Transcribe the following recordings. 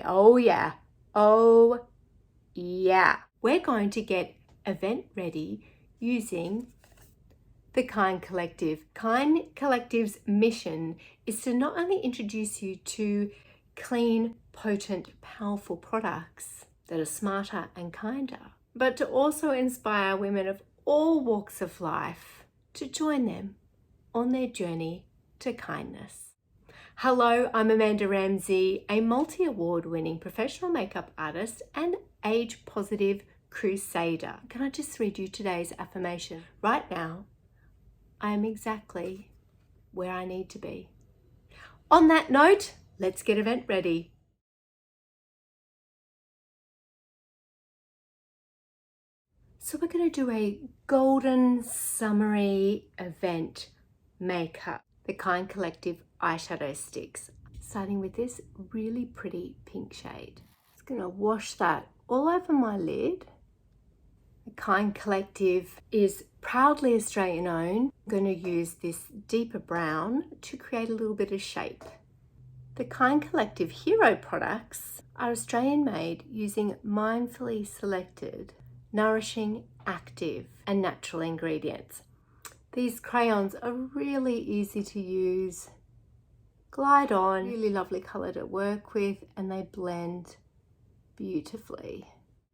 Oh yeah. Oh yeah. We're going to get event ready using the Kind Collective. Kind Collective's mission is to not only introduce you to clean, potent, powerful products that are smarter and kinder, but to also inspire women of all walks of life to join them on their journey to kindness. Hello, I'm Amanda Ramsey, a multi-award winning professional makeup artist and age-positive crusader. Can I just read you today's affirmation? Right now, I am exactly where I need to be. On that note, let's get event ready. So we're going to do a golden summery event makeup, the Kind Collective eyeshadow sticks. Starting with this really pretty pink shade. Just going to wash that all over my lid. The Kind Collective is proudly Australian owned. I'm going to use this deeper brown to create a little bit of shape. The Kind Collective hero products are Australian made using mindfully selected, nourishing, active and natural ingredients. These crayons are really easy to use, glide on, really lovely colour to work with, and they blend beautifully.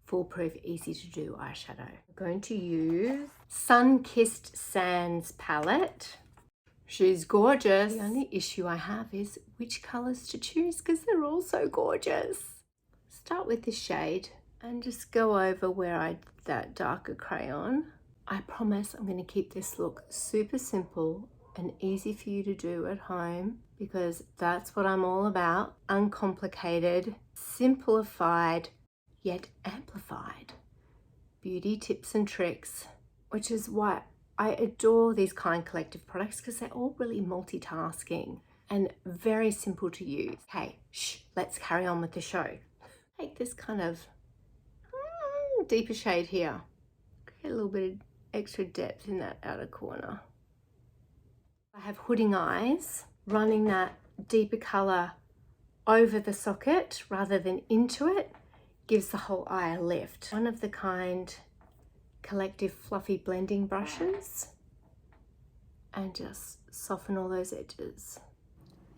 Foolproof, easy to do eyeshadow. I'm going to use Sunkissed Sands palette. She's gorgeous. The only issue I have is which colours to choose because they're all so gorgeous. Start with this shade and just go over where I did that darker crayon. I promise I'm going to keep this look super simple and easy for you to do at home because that's what I'm all about. Uncomplicated, simplified, yet amplified beauty tips and tricks, which is why I adore these Kind Collective products because they're all really multitasking and very simple to use. Okay, let's carry on with the show. Take this kind of deeper shade here. Create a little bit of extra depth in that outer corner. I have Hooding Eyes, running that deeper color over the socket rather than into it gives the whole eye a lift. One of the Kind Collective fluffy blending brushes and just soften all those edges.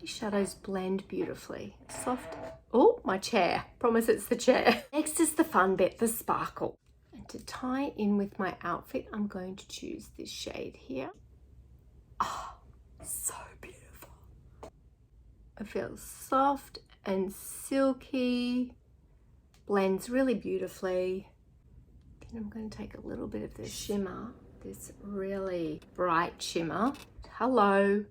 These shadows blend beautifully. Soft. Oh, my chair. Promise it's the chair. Next is the fun bit, the sparkle. And to tie in with my outfit, I'm going to choose this shade here. Oh, so beautiful. It feels soft and silky. Blends really beautifully. Then I'm going to take a little bit of this shimmer, this really bright shimmer. Hello.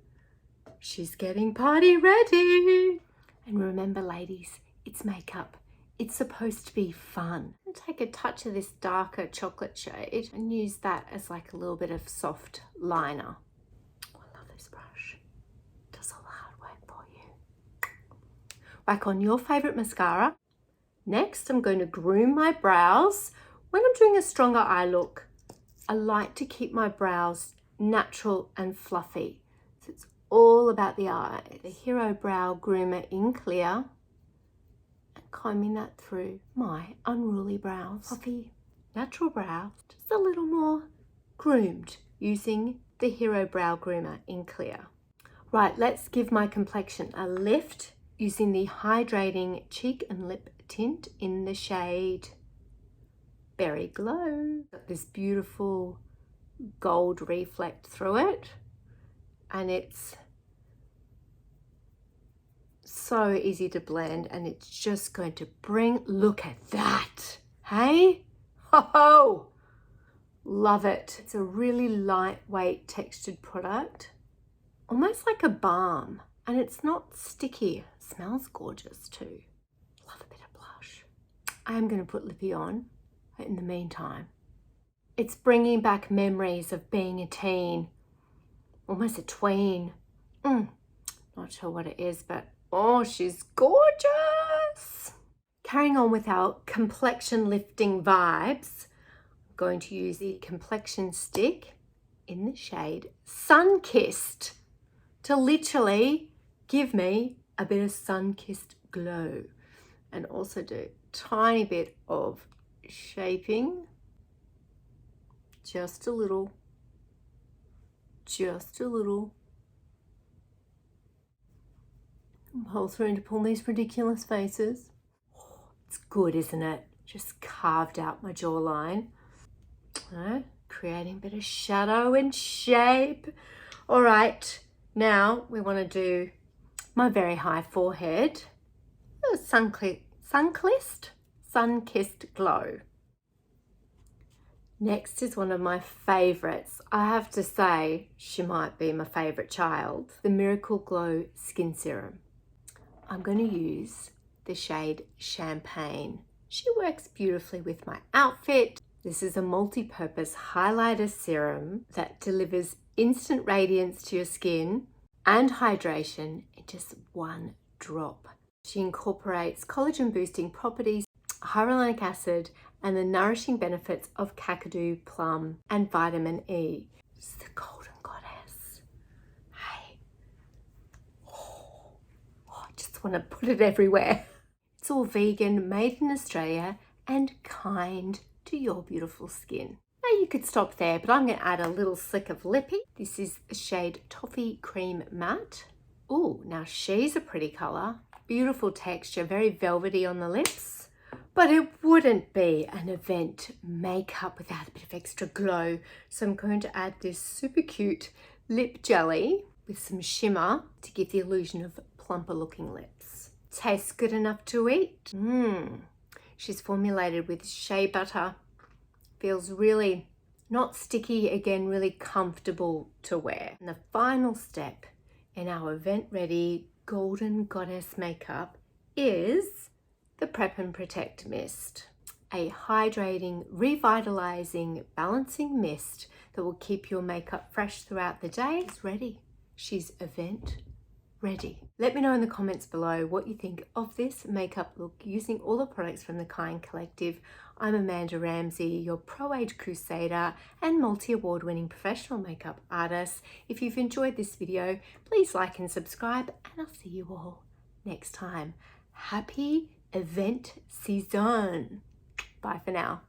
She's getting party ready. And remember, ladies, it's makeup. It's supposed to be fun. And take a touch of this darker chocolate shade and use that as like a little bit of soft liner. Oh, I love this brush. It does all the hard work for you. Whack on your favorite mascara. Next, I'm going to groom my brows. When I'm doing a stronger eye look, I like to keep my brows natural and fluffy. So it's all about the eye. The Hero Brow Groomer in clear and combing that through my unruly brows. Fluffy, natural brows, just a little more groomed using the Hero Brow Groomer in clear. Right, let's give my complexion a lift using the Hydrating Cheek and Lip Tint in the shade Berry Glow. Got this beautiful gold reflect through it. And it's so easy to blend and it's just going to bring, look at that, hey? Ho! Love it. It's a really lightweight textured product, almost like a balm, and it's not sticky. It smells gorgeous too. Love a bit of blush. I am going to put lippy on in the meantime. It's bringing back memories of being a teen. Almost a tween. Not sure what it is, but oh, she's gorgeous. Carrying on with our complexion lifting vibes, I'm going to use the Complexion Stick in the shade Sunkissed to literally give me a bit of sun-kissed glow. and also do a tiny bit of shaping. Just a little. Just a little. Pull through to pull these ridiculous faces. Oh, it's good, isn't it? Just carved out my jawline. Creating a bit of shadow and shape. All right, now we want to do my very high forehead. Sunkissed Glow. Next is one of my favorites. I have to say, she might be my favorite child. The Miracle Glow Skin Serum. I'm going to use the shade Champagne. She works beautifully with my outfit. This is a multi-purpose highlighter serum that delivers instant radiance to your skin and hydration in just one drop. She incorporates collagen boosting properties, hyaluronic acid, and the nourishing benefits of kakadu, plum, and vitamin E. It's the golden goddess. Hey. I just want to put it everywhere. It's all vegan, made in Australia, and kind to your beautiful skin. Now you could stop there, but I'm going to add a little slick of lippy. This is the shade Toffee Cream Matte. Oh, now she's a pretty colour. Beautiful texture, very velvety on the lips. But it wouldn't be an event makeup without a bit of extra glow. So I'm going to add this super cute lip jelly with some shimmer to give the illusion of plumper looking lips. Tastes good enough to eat. She's formulated with shea butter. Feels really not sticky, again, really comfortable to wear. And the final step in our event ready golden goddess makeup is the Prep and Protect Mist. A hydrating, revitalizing, balancing mist that will keep your makeup fresh throughout the day. It's ready. She's event ready. Let me know in the comments below what you think of this makeup look using all the products from the Kind Collective. I'm Amanda Ramsey, your pro-age crusader and multi-award winning professional makeup artist. If you've enjoyed this video, please like and subscribe, and I'll see you all next time. Happy event season. Bye for now.